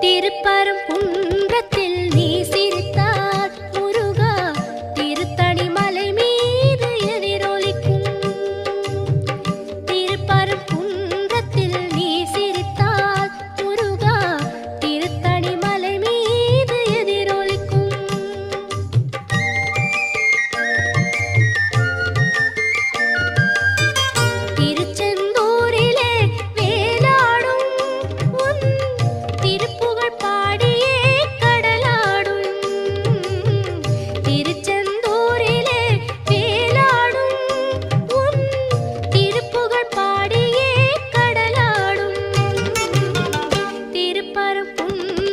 திருப்பரங்குன்றத்தில் நீ சிரித்தால் முருகா திருத்தணி மலை மீது எதிரொலிக்கும். திருப்பரங்குன்றத்தில் நீ சிரித்தால் முருகா திருத்தணி மலை மீது எதிரொலிக்கும். திருச்செந்தூரிலே வேலாடும் உன் திருப்புகழ் பாடியே கடலாடும். திருச்செந்தூரிலே வேலாடும் உன் திருப்புகழ் பாடியே கடலாடும். திருப்பரங்குன்றத்தில்